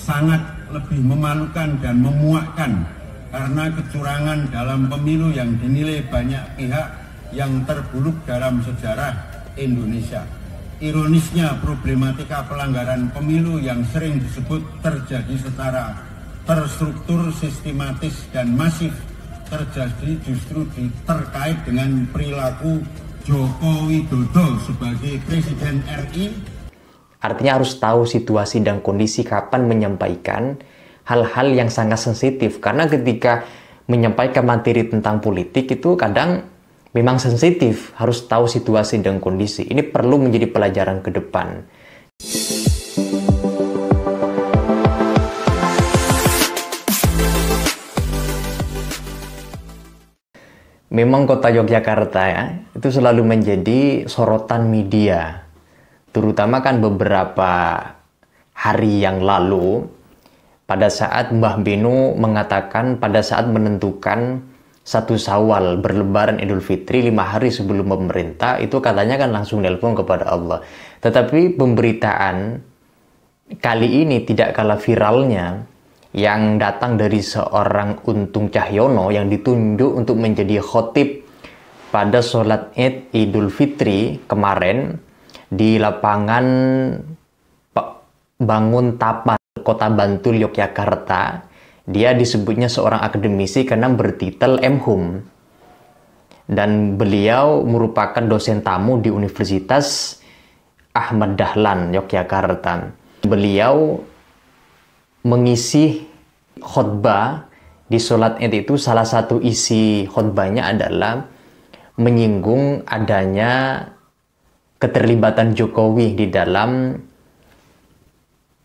sangat lebih memalukan dan memuakkan karena kecurangan dalam pemilu yang dinilai banyak pihak yang terburuk dalam sejarah Indonesia. Ironisnya, problematika pelanggaran pemilu yang sering disebut terjadi secara terstruktur, sistematis, dan masif terjadi justru terkait dengan perilaku Joko Widodo sebagai Presiden RI. Artinya harus tahu situasi dan kondisi kapan menyampaikan hal-hal yang sangat sensitif. Karena ketika menyampaikan materi tentang politik itu kadang memang sensitif. Harus tahu situasi dan kondisi. Ini perlu menjadi pelajaran ke depan. Memang kota Yogyakarta ya, itu selalu menjadi sorotan media. Terutama kan beberapa hari yang lalu, pada saat Mbah Beno mengatakan pada saat menentukan 1 Syawal berlebaran Idul Fitri 5 hari sebelum pemerintah, itu katanya kan langsung nelpon kepada Allah. Tetapi pemberitaan kali ini tidak kalah viralnya yang datang dari seorang Untung Cahyono yang ditunjuk untuk menjadi khotib pada sholat Id Idul Fitri kemarin di lapangan Bangun Tapan, Kota Bantul, Yogyakarta. Dia disebutnya seorang akademisi karena bertitel M.Hum. Dan beliau merupakan dosen tamu di Universitas Ahmad Dahlan, Yogyakarta. Beliau mengisi khutbah di sholat Id itu, salah satu isi khutbahnya adalah menyinggung adanya keterlibatan Jokowi di dalam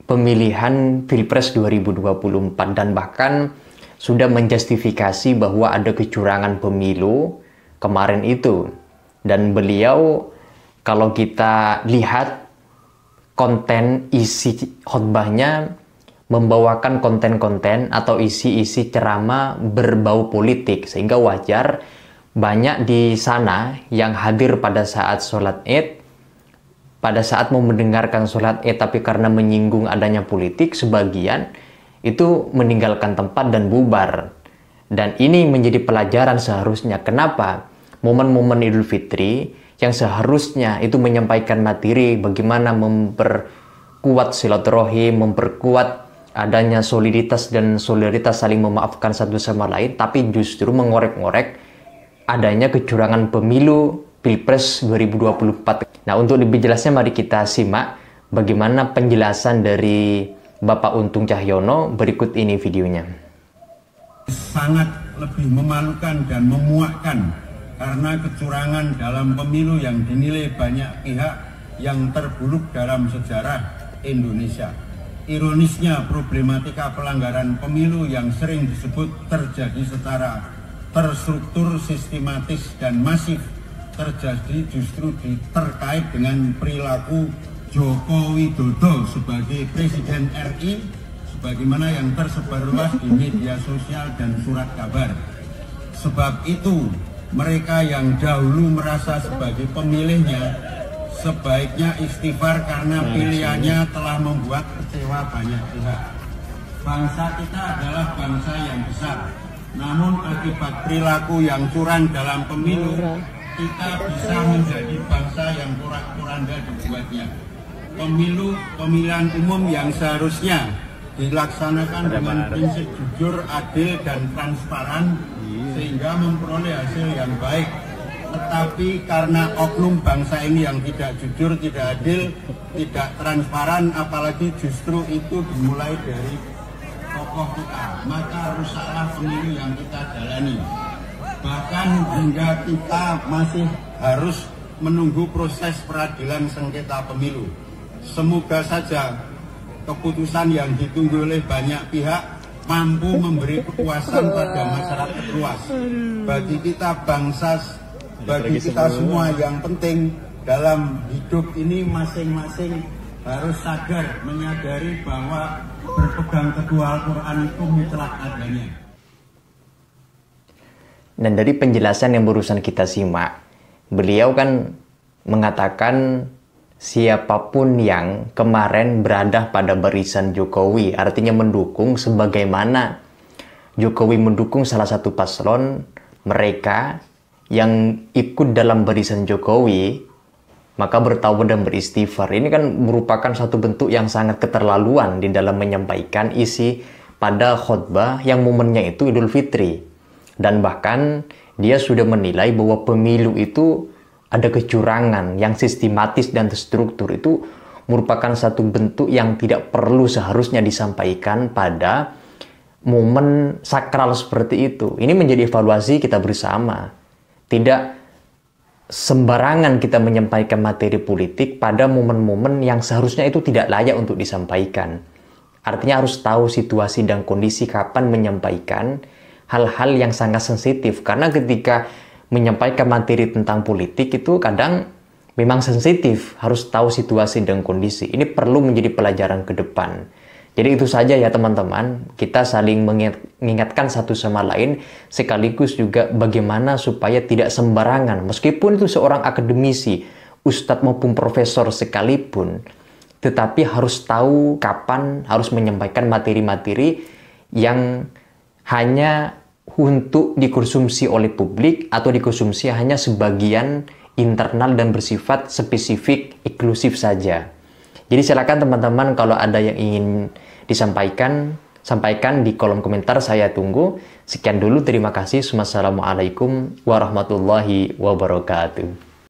pemilihan Pilpres 2024 dan bahkan sudah menjustifikasi bahwa ada kecurangan pemilu kemarin itu. Dan beliau, kalau kita lihat konten isi khutbahnya, membawakan konten-konten atau isi-isi ceramah berbau politik, sehingga wajar banyak di sana yang hadir pada saat sholat Id, pada saat mau mendengarkan sholat Id, tapi karena menyinggung adanya politik, sebagian itu meninggalkan tempat dan bubar. Dan ini menjadi pelajaran seharusnya. Kenapa? Momen-momen Idul Fitri yang seharusnya itu menyampaikan materi bagaimana memperkuat silaturahim, memperkuat adanya soliditas dan solidaritas saling memaafkan satu sama lain, tapi justru mengorek-ngorek adanya kecurangan pemilu Pilpres 2024. Nah, untuk lebih jelasnya mari kita simak bagaimana penjelasan dari Bapak Untung Cahyono. Berikut ini videonya. Sangat lebih memalukan dan memuakkan karena kecurangan dalam pemilu yang dinilai banyak pihak yang terburuk dalam sejarah Indonesia. Ironisnya, problematika pelanggaran pemilu yang sering disebut terjadi secara terstruktur, sistematis, dan masif terjadi justru terkait dengan perilaku Joko Widodo sebagai Presiden RI, sebagaimana yang tersebar luas di media sosial dan surat kabar. Sebab itu, mereka yang dahulu merasa sebagai pemilihnya sebaiknya istighfar karena pilihannya telah membuat kecewa banyak pihak. Bangsa kita adalah bangsa yang besar, namun akibat perilaku yang curang dalam pemilu, kita bisa menjadi bangsa yang porak-poranda dibuatnya. Pemilihan umum yang seharusnya dilaksanakan dengan prinsip jujur, adil, dan transparan sehingga memperoleh hasil yang baik. Tetapi karena oknum bangsa ini yang tidak jujur, tidak adil, tidak transparan, apalagi justru itu dimulai dari tokoh kita, maka rusaklah pemilu yang kita jalani. Bahkan hingga kita masih harus menunggu proses peradilan sengketa pemilu. Semoga saja keputusan yang ditunggu oleh banyak pihak mampu memberi kepuasan pada masyarakat luas. Bagi kita bangsa, bagi kita semua, yang penting dalam hidup ini masing-masing harus sadar, menyadari bahwa berpegang teguh Al-Quran itu mutlak adanya. Dan dari penjelasan yang barusan kita simak, beliau kan mengatakan siapapun yang kemarin berada pada barisan Jokowi, artinya mendukung sebagaimana Jokowi mendukung salah satu paslon, mereka yang ikut dalam barisan Jokowi maka bertaubat dan beristighfar. Ini kan merupakan satu bentuk yang sangat keterlaluan di dalam menyampaikan isi pada khutbah yang momennya itu Idul Fitri. Dan bahkan dia sudah menilai bahwa pemilu itu ada kecurangan yang sistematis dan terstruktur. Itu merupakan satu bentuk yang tidak perlu seharusnya disampaikan pada momen sakral seperti itu. Ini menjadi evaluasi kita bersama. Tidak sembarangan kita menyampaikan materi politik pada momen-momen yang seharusnya itu tidak layak untuk disampaikan. Artinya harus tahu situasi dan kondisi kapan menyampaikan hal-hal yang sangat sensitif. Karena ketika menyampaikan materi tentang politik itu kadang memang sensitif. Harus tahu situasi dan kondisi. Ini perlu menjadi pelajaran ke depan. Jadi itu saja ya teman-teman, kita saling mengingatkan satu sama lain, sekaligus juga bagaimana supaya tidak sembarangan. Meskipun itu seorang akademisi, ustadz maupun profesor sekalipun, tetapi harus tahu kapan harus menyampaikan materi-materi yang hanya untuk dikonsumsi oleh publik atau dikonsumsi hanya sebagian internal dan bersifat spesifik, eksklusif saja. Jadi silakan teman-teman kalau ada yang ingin disampaikan, sampaikan di kolom komentar, saya tunggu. Sekian dulu, terima kasih. Wassalamualaikum warahmatullahi wabarakatuh.